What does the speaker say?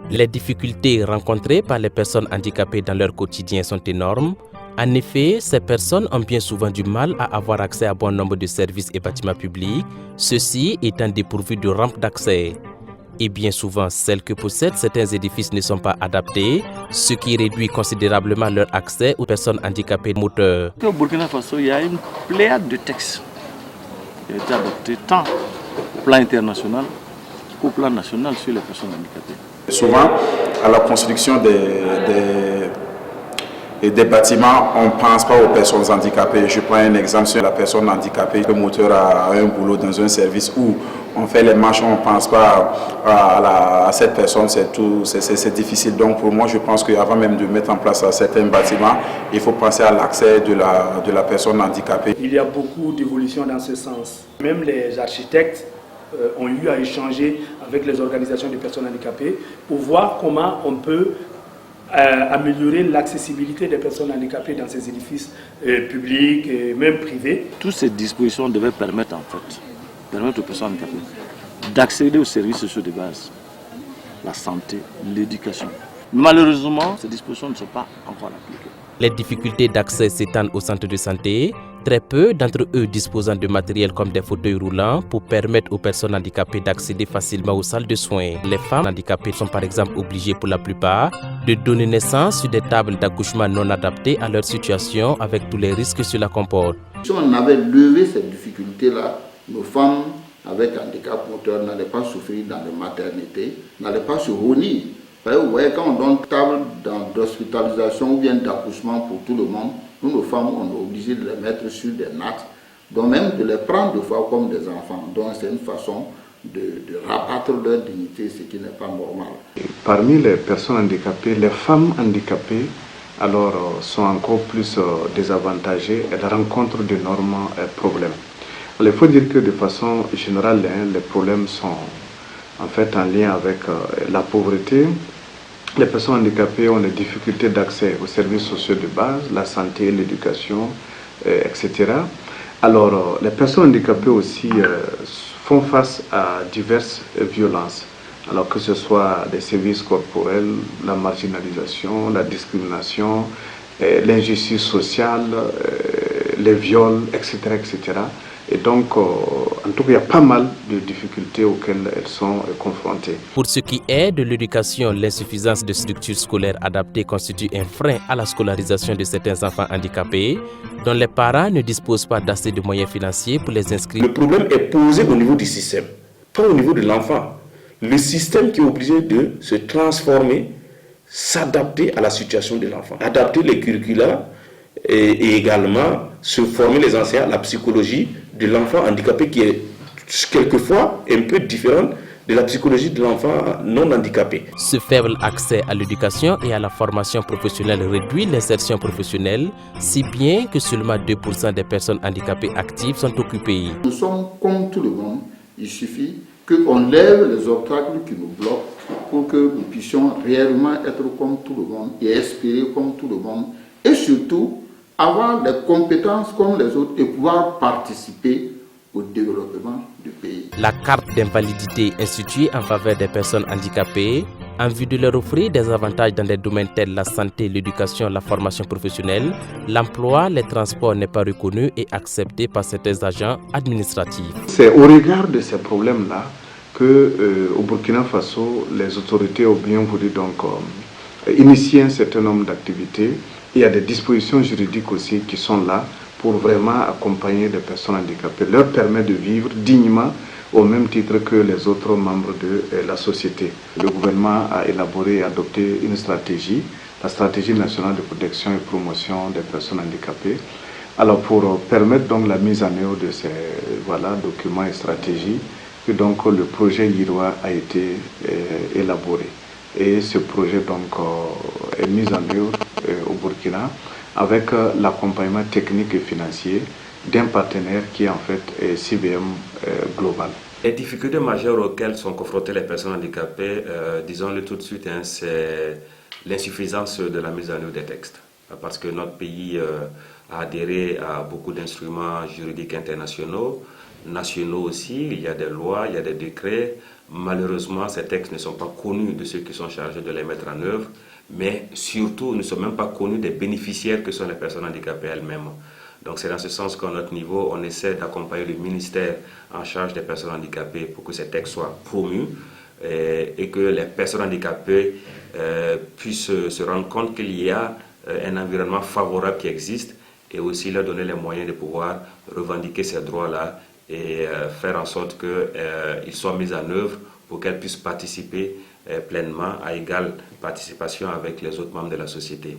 Les difficultés rencontrées par les personnes handicapées dans leur quotidien sont énormes. En effet, ces personnes ont bien souvent du mal à avoir accès à bon nombre de services et bâtiments publics, ceux-ci étant dépourvus de rampes d'accès. Et bien souvent, celles que possèdent certains édifices ne sont pas adaptés, ce qui réduit considérablement leur accès aux personnes handicapées moteurs. Au Burkina Faso, il y a une pléiade de textes qui ont été adoptés tant au plan international qu'au plan national sur les personnes handicapées. Souvent, à la construction des bâtiments, on ne pense pas aux personnes handicapées. Je prends un exemple sur la personne handicapée. Le moteur a un boulot dans un service où on fait les marches, on ne pense pas à cette personne, c'est difficile. Donc pour moi, je pense qu'avant même de mettre en place certains bâtiments, il faut penser à l'accès de la personne handicapée. Il y a beaucoup d'évolutions dans ce sens. Même les architectes ont eu à échanger avec les organisations de personnes handicapées pour voir comment on peut améliorer l'accessibilité des personnes handicapées dans ces édifices publics et même privés. Toutes ces dispositions devaient permettre aux personnes handicapées d'accéder aux services sociaux de base, la santé, l'éducation. Malheureusement, ces dispositions ne sont pas encore appliquées. Les difficultés d'accès s'étendent aux centres de santé, très peu d'entre eux disposant de matériel comme des fauteuils roulants pour permettre aux personnes handicapées d'accéder facilement aux salles de soins. Les femmes handicapées sont par exemple obligées pour la plupart de donner naissance sur des tables d'accouchement non adaptées à leur situation avec tous les risques que cela comporte. Si on avait levé cette difficulté-là, nos femmes avec handicap moteur n'allaient pas souffrir dans les maternités, n'allaient pas se reunir. Vous voyez, quand on donne table d'hospitalisation ou bien d'accouchement pour tout le monde, nous, nos femmes, on est obligé de les mettre sur des nattes, donc même de les prendre de fois comme des enfants. Donc c'est une façon de rabattre leur dignité, ce qui n'est pas normal. Parmi les personnes handicapées, les femmes handicapées sont encore plus désavantagées. Elles rencontrent d'énormes problèmes. Il faut dire que de façon générale, les problèmes sont en fait en lien avec la pauvreté. Les personnes handicapées ont des difficultés d'accès aux services sociaux de base, la santé, l'éducation, etc. Alors, les personnes handicapées aussi font face à diverses violences. Alors que ce soit des sévices corporels, la marginalisation, la discrimination, l'injustice sociale, les viols, etc., etc. Et donc, en tout cas, il y a pas mal de difficultés auxquelles elles sont confrontées. Pour ce qui est de l'éducation, l'insuffisance de structures scolaires adaptées constitue un frein à la scolarisation de certains enfants handicapés, dont les parents ne disposent pas d'assez de moyens financiers pour les inscrire. Le problème est posé au niveau du système, pas au niveau de l'enfant. Le système qui est obligé de se transformer, s'adapter à la situation de l'enfant, adapter les curricula et également se former les enseignants à la psychologie de l'enfant handicapé qui est quelquefois un peu différente de la psychologie de l'enfant non handicapé. Ce faible accès à l'éducation et à la formation professionnelle réduit l'insertion professionnelle, si bien que seulement 2% des personnes handicapées actives sont occupées. Nous sommes comme tout le monde, il suffit qu'on lève les obstacles qui nous bloquent pour que nous puissions réellement être comme tout le monde et espérer comme tout le monde et surtout avoir des compétences comme les autres et pouvoir participer au développement du pays. La carte d'invalidité instituée en faveur des personnes handicapées, en vue de leur offrir des avantages dans des domaines tels la santé, l'éducation, la formation professionnelle, l'emploi, les transports n'est pas reconnu et accepté par certains agents administratifs. C'est au regard de ces problèmes-là que au Burkina Faso, les autorités ont bien voulu donc initier un certain nombre d'activités. Il y a des dispositions juridiques aussi qui sont là pour vraiment accompagner les personnes handicapées, leur permettre de vivre dignement au même titre que les autres membres de la société. Le gouvernement a élaboré et adopté une stratégie, la stratégie nationale de protection et promotion des personnes handicapées. Alors pour permettre donc la mise en œuvre de ces documents et stratégies, que donc le projet IROA a été élaboré. Et ce projet donc est mis en œuvre au Burkina avec l'accompagnement technique et financier d'un partenaire qui est en fait CBM Global. Les difficultés majeures auxquelles sont confrontées les personnes handicapées, disons-le tout de suite, c'est l'insuffisance de la mise en œuvre des textes. Parce que notre pays a adhéré à beaucoup d'instruments juridiques internationaux, nationaux aussi. Il y a des lois, il y a des décrets. Malheureusement, ces textes ne sont pas connus de ceux qui sont chargés de les mettre en œuvre, mais surtout ne sont même pas connus des bénéficiaires que sont les personnes handicapées elles-mêmes. Donc c'est dans ce sens qu'à notre niveau, on essaie d'accompagner le ministère en charge des personnes handicapées pour que ces textes soient promus et que les personnes handicapées puissent se rendre compte qu'il y a un environnement favorable qui existe et aussi leur donner les moyens de pouvoir revendiquer ces droits-là et faire en sorte qu'ils soient mis en œuvre pour qu'elles puissent participer pleinement à égale participation avec les autres membres de la société.